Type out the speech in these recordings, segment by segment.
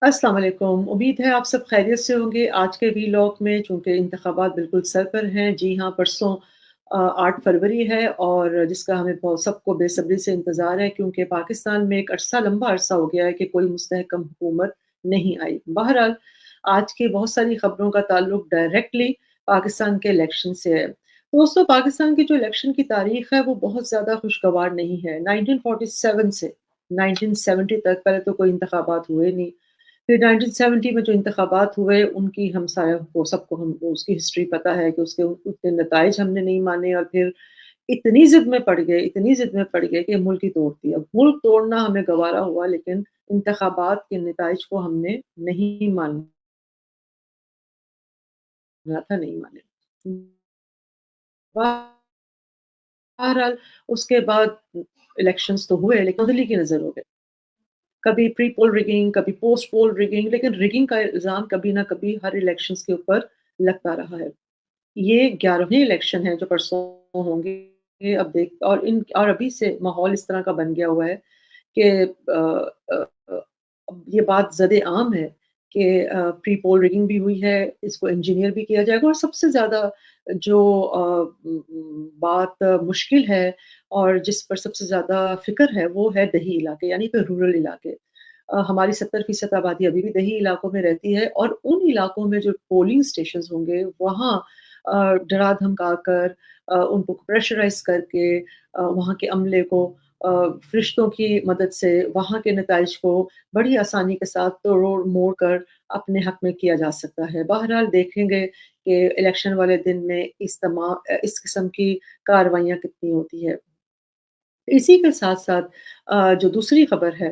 अस्सलाम वालेकुम। उम्मीद है आप सब खैरियत से होंगे। आज के व्लॉग में चूँकि इंतखाबात बिल्कुल सर पर हैं, जी हाँ, परसों 8 फरवरी है और जिसका हमें बहुत सबको बेसब्री से इंतज़ार है क्योंकि पाकिस्तान में एक लंबा अरसा हो गया है कि कोई मुस्तहकम हुकूमत नहीं आई। बहरहाल, आज की बहुत सारी खबरों का ताल्लुक डायरेक्टली पाकिस्तान के इलेक्शन से है। दोस्तों, पाकिस्तान की जो इलेक्शन की तारीख़ है, वो बहुत ज़्यादा खुशगवार नहीं है। 1947 से 1970 तक पहले तो कोई इंतखाबात हुए नहीं। फिर 1970 में जो इंतखाबात हुए उनकी हम सारा वो सबको हम उसकी हिस्ट्री पता है कि उसके उतने नताइज हमने नहीं माने और फिर इतनी ज़िद में पड़ गए कि मुल्क ही तोड़ दिया। मुल्क तोड़ना हमें गवारा हुआ लेकिन इंतखाबात के नताइज को हमने नहीं माना था, नहीं माने। बहरहाल उसके बाद इलेक्शंस तो हुए लेकिन धांधली की नज़र हो गए। कभी प्री पोल रिगिंग, कभी पोस्ट पोल रिगिंग, लेकिन रिगिंग का इल्ज़ाम कभी ना कभी हर इलेक्शंस के ऊपर लगता रहा है। ये 11वें इलेक्शन है जो परसों होंगे, अब देख और अभी से माहौल इस तरह का बन गया हुआ है कि अब ये बात ज़द-ए-आम है कि प्री पोल रिगिंग भी हुई है, इसको इंजीनियर भी किया जाएगा और सबसे ज़्यादा जो बात मुश्किल है और जिस पर सबसे ज़्यादा फ़िक्र है, वो है दही इलाके यानी कि रूरल इलाके। हमारी 70% आबादी अभी भी दही इलाकों में रहती है और उन इलाकों में जो पोलिंग स्टेशंस होंगे, वहाँ डरा-धमकाकर उनको प्रेशराइज़ करके वहाँ के अमले को फ़रिश्तों की मदद से वहाँ के नताइज को बड़ी आसानी के साथ तोड़-मोड़ कर अपने हक में किया जा सकता है। बहरहाल देखेंगे कि इलेक्शन वाले दिन में इस किस्म की कार्रवाइयाँ कितनी होती है। इसी के साथ-साथ जो दूसरी खबर है,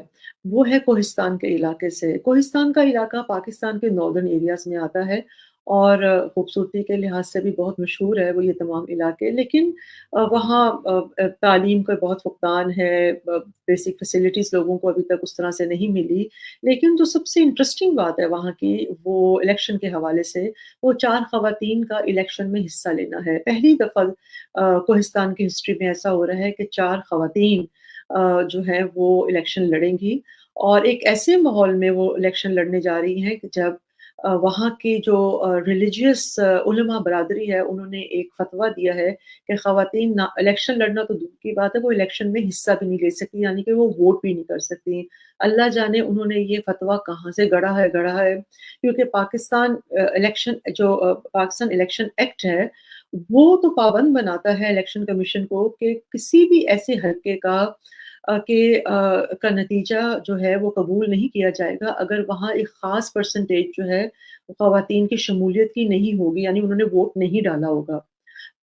वो है कोहिस्तान के इलाके से। कोहिस्तान का इलाका पाकिस्तान के नॉर्दर्न एरियाज़ में आता है और खूबसूरती के लिहाज से भी बहुत मशहूर है वो ये तमाम इलाके। लेकिन वहाँ तालीम का बहुत फुक़दान है, बेसिक फैसिलिटीज़ लोगों को अभी तक उस तरह से नहीं मिली। लेकिन जो सबसे इंटरेस्टिंग बात है वहाँ की, वो इलेक्शन के हवाले से, वो 4 ख़वातीन का इलेक्शन में हिस्सा लेना है। पहली दफ़ा कोहिस्तान की हिस्ट्री में ऐसा हो रहा है कि 4 ख़वातीन जो हैं वो इलेक्शन लड़ेंगी और एक ऐसे माहौल में वो इलेक्शन लड़ने जा रही हैं कि जब वहाँ की जो रिलीजियस उलमा बरादरी है, उन्होंने एक फ़तवा दिया है कि ख़वातीन ना इलेक्शन लड़ना तो दूर की बात है, वो इलेक्शन में हिस्सा भी नहीं ले सकती, यानी कि वो वोट भी नहीं कर सकती। अल्लाह जाने उन्होंने ये फ़तवा कहाँ से गढ़ा है, क्योंकि पाकिस्तान इलेक्शन एक्ट है, वो तो पाबंद बनाता है इलेक्शन कमीशन को कि किसी भी ऐसे हरके का नतीजा जो है वो कबूल नहीं किया जाएगा अगर वहाँ एक ख़ास परसेंटेज जो है ख़वातीन की शमूलियत की नहीं होगी, यानी उन्होंने वोट नहीं डाला होगा।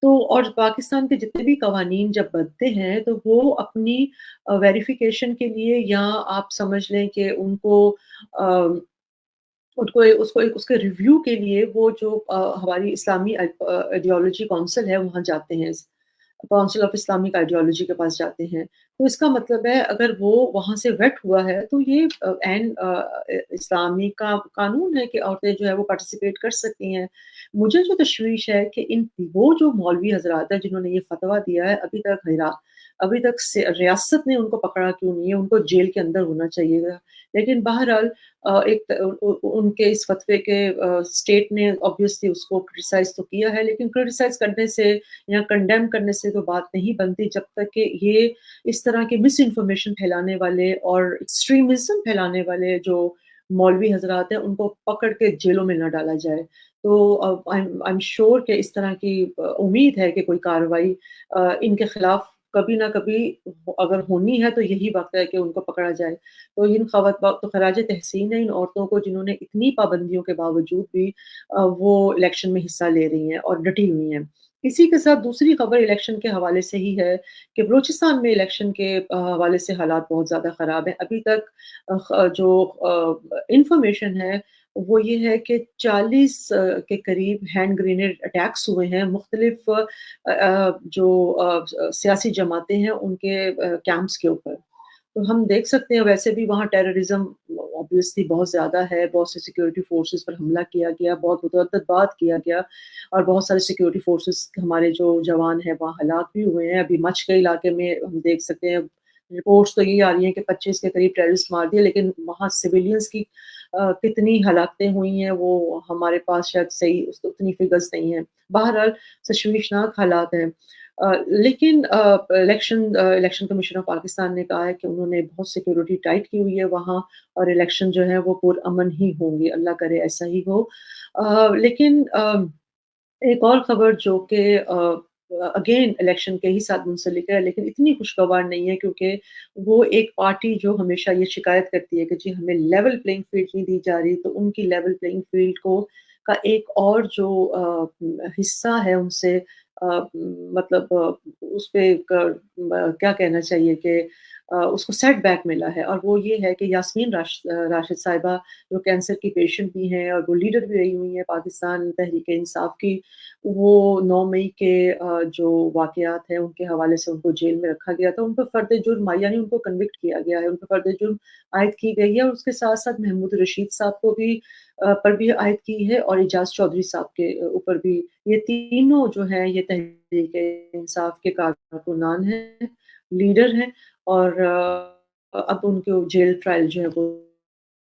तो और पाकिस्तान के जितने भी कवानीन जब बनते हैं तो वो अपनी वेरिफ़िकेशन के लिए या आप समझ लें कि अ, उनको ए उसको एक उसके रिव्यू के लिए वो जो हमारी इस्लामी आइडियोलॉजी काउंसिल है वहाँ जाते हैं। काउंसिल ऑफ इस्लामिक आइडियोलॉजी के पास जाते हैं। तो इसका मतलब है अगर वो वहाँ से वेट हुआ है तो ये इस्लामी का कानून है कि औरतें जो है वो पार्टिसिपेट कर सकती हैं। मुझे जो तशवीश है कि इन वो जो मौलवी हज़रात हैं जिन्होंने ये फ़तवा दिया है अभी तक से रियासत ने उनको पकड़ा क्यों नहीं है? उनको जेल के अंदर होना चाहिए था। लेकिन बहरहाल एक त उ उ उनके इस फ़तवे के स्टेट ने ऑब्वियसली उसको क्रिटिसाइज़ तो किया है, लेकिन क्रिटिसाइज़ करने से या कंडेम करने से तो बात नहीं बनती जब तक कि ये इस तरह की मिस इन्फॉर्मेशन फैलाने वाले और एक्सट्रीमिज़्म फैलाने वाले जो मौलवी हज़रात हैं, उनको पकड़ के जेलों में ना डाला जाए। तो आई एम श्योर कि इस तरह की उम्मीद है कि कोई कार्रवाई इनके खिलाफ कभी ना कभी अगर होनी है तो यही वक़्त है कि उनको पकड़ा जाए। तो इन तो खराज तहसीन है इन औरतों को जिन्होंने इतनी पाबंदियों के बावजूद भी वो इलेक्शन में हिस्सा ले रही हैं और डटी हुई हैं। इसी के साथ दूसरी खबर इलेक्शन के हवाले से ही है कि बलूचिस्तान में इलेक्शन के हवाले से हालात बहुत ज़्यादा ख़राब हैं। अभी तक इन्फॉर्मेशन है वो ये है कि 40 के करीब हैंड ग्रेनेड अटैक्स हुए हैं मुख्तलिफ सियासी जमातें हैं उनके कैंप्स के ऊपर। तो हम देख सकते हैं वैसे भी वहाँ टेररिज़्म ऑब्वियसली बहुत ज़्यादा है, बहुत से सिक्योरिटी फ़ोर्सेस पर हमला किया गया, बहुत मुतअद्दिद किया गया और बहुत सारे सिक्योरिटी फ़ोर्सेस हमारे जो जवान हैं वहाँ हलाक भी हुए हैं। अभी मच के इलाके में हम देख सकते हैं रिपोर्ट्स तो ये आ रही हैं कि 25 के करीब टेररिस्ट मार दिए, लेकिन वहाँ सिविलियंस की कितनी हलाकतें हुई हैं वो हमारे पास शायद सही उतनी फिगर्स नहीं हैं। बहरहाल तशवीशनाक हालात हैं। लेकिन इलेक्शन कमीशन ऑफ पाकिस्तान ने कहा है कि उन्होंने बहुत सिक्योरिटी टाइट की हुई है वहाँ, और इलेक्शन जो है वो पुरअमन ही होंगे, अल्लाह करे ऐसा ही हो। लेकिन एक और खबर जो कि अगेन इलेक्शन के ही साथ मुंसलिक है, लेकिन इतनी खुशगवार नहीं है, क्योंकि वो एक पार्टी जो हमेशा ये शिकायत करती है कि जी हमें लेवल प्लेइंग फील्ड नहीं दी जा रही, तो उनकी लेवल प्लेइंग फील्ड को का एक और जो हिस्सा है उनसे मतलब उसपे क्या कहना चाहिए कि उसको सेटबैक मिला है, और वो ये है कि यास्मीन राशिद साहिबा जो कैंसर की पेशेंट भी हैं और वो लीडर भी रही हुई हैं पाकिस्तान तहरीक इंसाफ की, वो 9 मई के जो वाक़यात हैं उनके हवाले से उनको जेल में रखा गया था। उन पर फ़र्द जुर्म यानी उनको कन्विक्ट किया गया है, उन पर फ़र्द जुर्म आयद की गई है, और उसके साथ-साथ महमूद रशीद साहब को भी पर भी आयद की है, और इजाज़ चौधरी साहब के ऊपर भी। ये तीनों जो हैं ये तहरीक इंसाफ के कारकुनान हैं, लीडर हैं, और अब उनको जेल ट्रायल जो है वो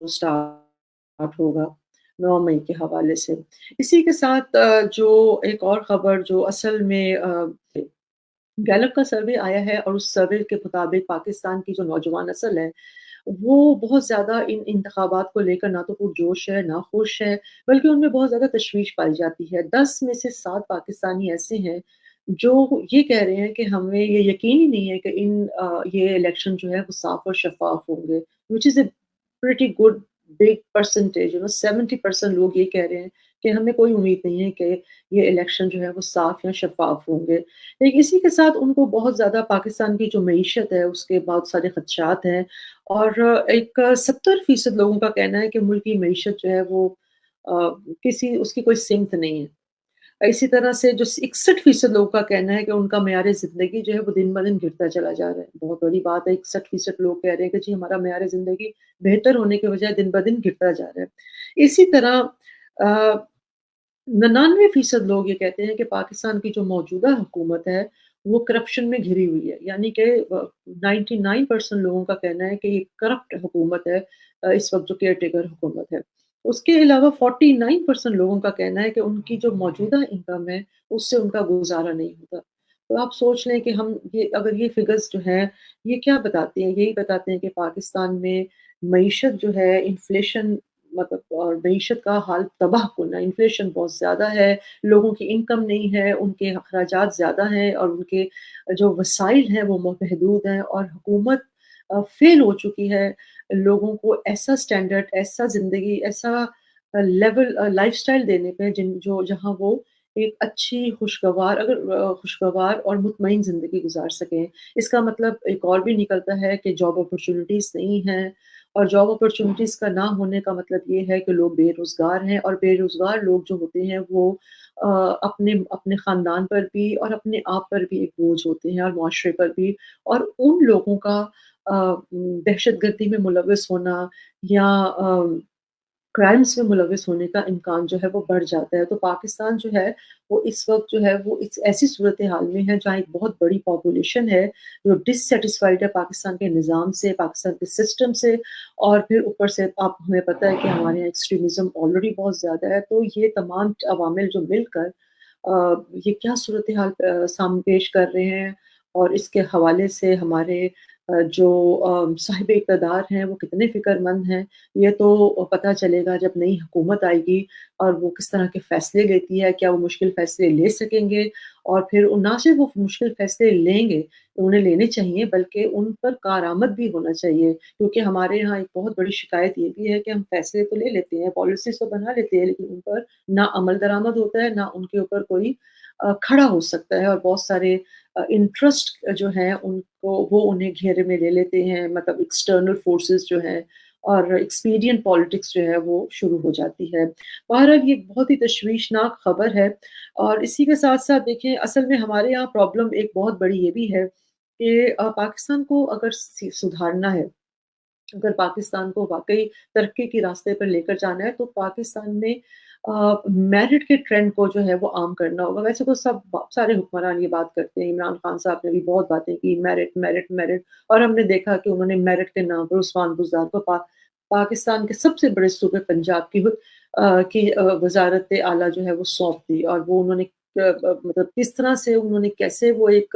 स्टार्ट होगा 9 मई के हवाले से। इसी के साथ जो एक और खबर जो असल में गैलप का सर्वे आया है, और उस सर्वे के मुताबिक पाकिस्तान की जो नौजवान नस्ल है, वो बहुत ज़्यादा इन इंतखाबात को लेकर ना तो पुरजोश है, ना खुश है, बल्कि उनमें बहुत ज़्यादा तशवीश पाई जाती है। 10 में से 7 पाकिस्तानी ऐसे हैं, जो ये कह रहे हैं कि हमें ये यकीन ही नहीं है कि ये इलेक्शन जो है वो साफ़ और शफ़ाफ़ होंगे, which is a pretty good big percentage, 70% लोग ये कह रहे हैं कि हमें कोई उम्मीद नहीं है कि ये इलेक्शन जो है वो साफ़ या शफ़ाफ़ होंगे। लेकिन इसी के साथ उनको बहुत ज़्यादा पाकिस्तान की जो मईशत है उसके बहुत सारे खदशात हैं, और एक 70% लोगों का कहना है कि मुल्क की मईशत जो है वो किसी उसकी कोई सिमत नहीं है। इसी तरह से जो 61% लोगों का कहना है कि उनका मेयार ज़िंदगी जो है वो दिन-ब-दिन गिरता चला जा रहा है। बहुत बड़ी बात है, 61% लोग कह रहे हैं कि जी हमारा मेयार ज़िंदगी बेहतर होने के बजाय दिन-ब-दिन गिरता जा रहा है। इसी तरह अ 99% लोग ये कहते हैं कि पाकिस्तान की जो मौजूदा हुकूमत है, वो करप्शन में घिरी हुई है। यानी कि 99% लोगों का कहना है कि ये करप्ट हुकूमत है, इस वक़्त जो केयर टेकर हुकूमत है। उसके अलावा 49% लोगों का कहना है कि उनकी जो मौजूदा इनकम है, उससे उनका गुज़ारा नहीं होता। तो आप सोच लें कि हम ये अगर ये फ़िगर्स जो हैं, ये क्या बताती हैं? यही बताते हैं कि पाकिस्तान में मईशत जो है, इन्फ्लेशन मतलब और मईशत का हाल तबाहकुन है, इन्फ्लेशन बहुत ज़्यादा है, लोगों की इनकम नहीं है, उनके अखराजात ज़्यादा हैं, और उनके जो वसाइल हैं वो महदूद हैं, और हुकूमत फ़ेल हो चुकी है लोगों को ऐसा स्टैंडर्ड, ऐसा ज़िंदगी, ऐसा लेवल लाइफ़स्टाइल देने पे जहाँ वो एक अच्छी खुशगवार और मुतमईन ज़िंदगी गुज़ार सकें। इसका मतलब एक और भी निकलता है कि जॉब अपॉर्च्युनिटीज़ नहीं हैं, और जॉब अपॉर्च्युनिटीज़ का ना होने का मतलब ये है कि लोग बेरोज़गार हैं, और बेरोज़गार लोग जो होते हैं वो अपने अपने ख़ानदान पर भी और अपने आप पर भी एक बोझ होते हैं, और मुआशरे पर भी, और उन लोगों का दहशतगर्दी में मुलविस होना या क्राइम्स में मुलविस होने का इम्कान जो है वो बढ़ जाता है। तो पाकिस्तान जो है वो इस वक़्त जो है वो इस ऐसी सूरत-ए-हाल में है जहाँ एक बहुत बड़ी पॉपुलेशन है जो डिससैटिस्फाइड है पाकिस्तान के निज़ाम से, पाकिस्तान के सिस्टम से, और फिर ऊपर से आप हमें पता है कि हमारे यहाँ एक्सट्रीमिज़्म ऑलरेडी बहुत ज़्यादा है। तो ये तमाम अवामिल जो मिलकर ये क्या सूरत-ए-हाल पेश कर रहे हैं, और इसके हवाले से हमारे जो साहिब इक़्तिदार हैं वो कितने फ़िक्रमंद हैं, ये तो पता चलेगा जब नई हुकूमत आएगी और वो किस तरह के फ़ैसले लेती है, क्या वो मुश्किल फ़ैसले ले सकेंगे, और फिर ना सिर्फ़ वो मुश्किल फ़ैसले लेंगे, तो उन्हें लेने चाहिए, बल्कि उन पर कारआमद भी होना चाहिए। क्योंकि हमारे यहाँ एक बहुत बड़ी शिकायत ये भी है कि हम फ़ैसले तो ले लेते हैं, पॉलिसीज़ तो बना लेते हैं, लेकिन उन पर ना अमल दरामद होता है, ना उनके ऊपर कोई खड़ा हो सकता है, और बहुत सारे इंटरेस्ट जो हैं उनको वो उन्हें घेरे में ले लेते हैं, मतलब एक्सटर्नल फोर्सेस जो हैं, और एक्सपीडिएंट पॉलिटिक्स जो है वो शुरू हो जाती है। बहरहाल ये एक बहुत ही तशवीशनाक खबर है, और इसी के साथ-साथ देखें असल में हमारे यहाँ प्रॉब्लम एक बहुत बड़ी ये भी है कि पाकिस्तान को अगर सुधारना है, अगर पाकिस्तान को वाक़ई तरक्की के रास्ते पर लेकर जाना है, तो पाकिस्तान में मेरिट के ट्रेंड को जो है वो आम करना होगा। वैसे तो सब ब सारे हुक्मरान ये बात करते हैं, इमरान खान साहब ने भी बहुत बातें की मेरिट, मेरिट, मेरिट और हमने देखा कि उन्होंने मेरिट के नाम पर उस्मान बुज़दार को पाकिस्तान के सबसे बड़े सूबे पंजाब की वज़ारत आला जो है वो सौंप दी और वो उन्होंने मतलब किस तरह से उन्होंने कैसे वो एक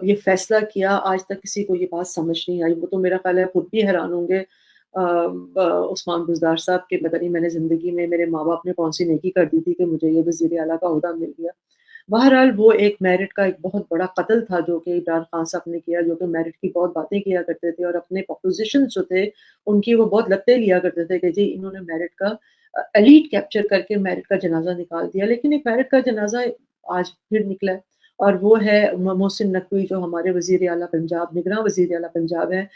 ये फैसला किया आज तक किसी को ये बात समझ नहीं आई। वो तो मेरा ख़्याल है खुद भी हैरान होंगे उस्मान बुज़दार साहब कि पता नहीं मैंने ज़िंदगी में मेरे माँ-बाप ने कौन-सी नेकी कर दी थी कि मुझे ये वज़ीर आला का ओहदा मिल गया। बहरहाल वो एक मेरिट का एक बहुत बड़ा कत्ल था जो कि इमरान खान साहब ने किया, जो कि मेरिट की बहुत बातें किया करते थे और अपने पॉलिटिशियंस जो थे, उनकी वो बहुत लत्ते लिया करते थे कि जी इन्होंने मेरिट का एलीट कैप्चर करके मेरिट का जनाज़ा निकाल दिया। लेकिन एक मेरिट का जनाज़ा आज फिर निकला है और वो है मोहसिन नकवी जो हमारे वज़ीर आला पंजाब, निगरान वज़ीर आला पंजाब हैं।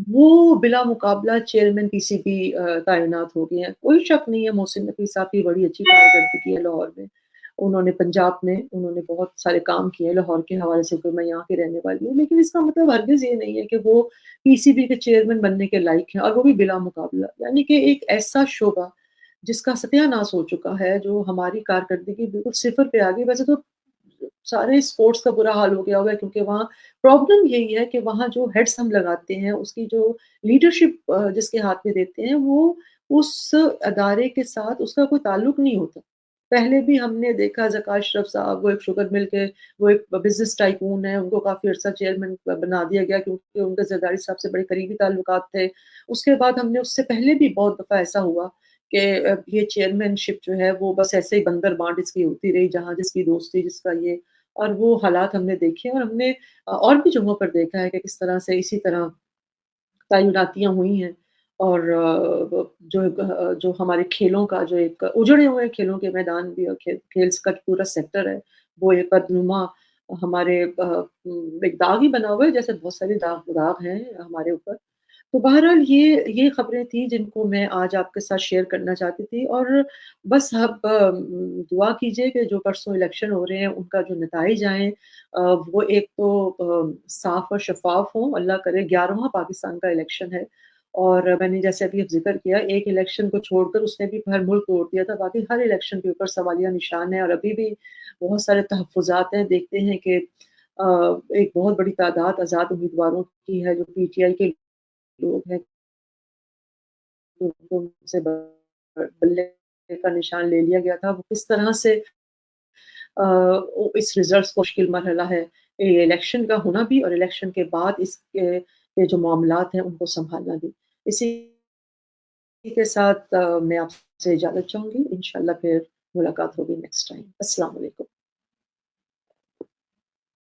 वो बिला मुकाबला चेयरमैन पीसीबी तैनात हो गए हैं। कोई शक नहीं है मोहसिन नकवी साहब की बड़ी अच्छी कारकर्दगी है लाहौर में। उन्होंने पंजाब में उन्होंने बहुत सारे काम किए हैं लाहौर के हवाले से क्योंकि मैं यहाँ की रहने वाली हूँ। लेकिन इसका मतलब हरगिज़ ये नहीं है कि वो पीसीबी के चेयरमैन बनने के लायक हैं और वो भी बिला मुकाबला। यानी कि एक ऐसा शोबा जिसका सत्यानाश हो चुका है, जो हमारी कारकर्दगी बिल्कुल सिफ़र पे आ गई। वैसे तो सारे स्पोर्ट्स का बुरा हाल हो गया हुआ है क्योंकि वहाँ प्रॉब्लम यही है कि वहाँ जो हेड्स हम लगाते हैं, उसकी जो लीडरशिप जिसके हाथ में देते हैं, वो उस अदारे के साथ उसका कोई ताल्लुक नहीं होता। पहले भी हमने देखा ज़का अशरफ साहब, वो एक शुगर मिल के वो एक बिज़नेस टाइकून है, उनको काफ़ी अर्सा चेयरमैन बना दिया गया क्योंकि उनके ज़रदारी साहब से बड़े करीबी ताल्लुकात थे। उसके बाद हमने उससे पहले भी बहुत दफ़ा ऐसा हुआ कि ये चेयरमैनशिप जो है वो बस ऐसे ही बंदर बाँट इसकी होती रही, जहाँ जिसकी दोस्ती जिसका ये और वो हालात हमने देखे और हमने और भी जगहों पर देखा है कि किस तरह से इसी तरह तैनातियाँ हुई हैं और जो हमारे खेलों का जो एक उजड़े हुए खेलों के मैदान भी और खेल्स का पूरा सेक्टर है, वो एक बदनुमा हमारे एक दाग ही बना हुआ है, जैसे बहुत सारे दाग दाग हैं हमारे ऊपर। तो बहरहाल ये खबरें थी जिनको मैं आज आपके साथ शेयर करना चाहती थी और बस अब दुआ कीजिए कि जो परसों इलेक्शन हो रहे हैं उनका जो नताइज आएँ वो एक तो साफ़ और शफ़ाफ़ हों, अल्लाह करे 11वां पाकिस्तान का इलेक्शन है और मैंने जैसे अभी ज़िक्र किया एक इलेक्शन को छोड़कर उसने भी भर मुल्क तोड़ दिया था, बाकी हर इलेक्शन के ऊपर सवालिया निशान है और अभी भी बहुत सारे तहफ़्फ़ुज़ात हैं, देखते हैं कि एक बहुत बड़ी तादाद आज़ाद उम्मीदवारों की है जो पीटीआई के लोग हैं उनसे बल्ले का निशान ले लिया गया था। वो किस तरह से इस रिज़ल्ट्स को मुश्किल मरहला है, ये इलेक्शन का होना भी और इलेक्शन के बाद इसके के जो मामलात हैं उनको सँभालना भी। इसी के साथ मैं आपसे इजाज़त चाहूँगी। इंशाअल्लाह फिर मुलाकात होगी नेक्स्ट टाइम। अस्सलाम वालेकुम।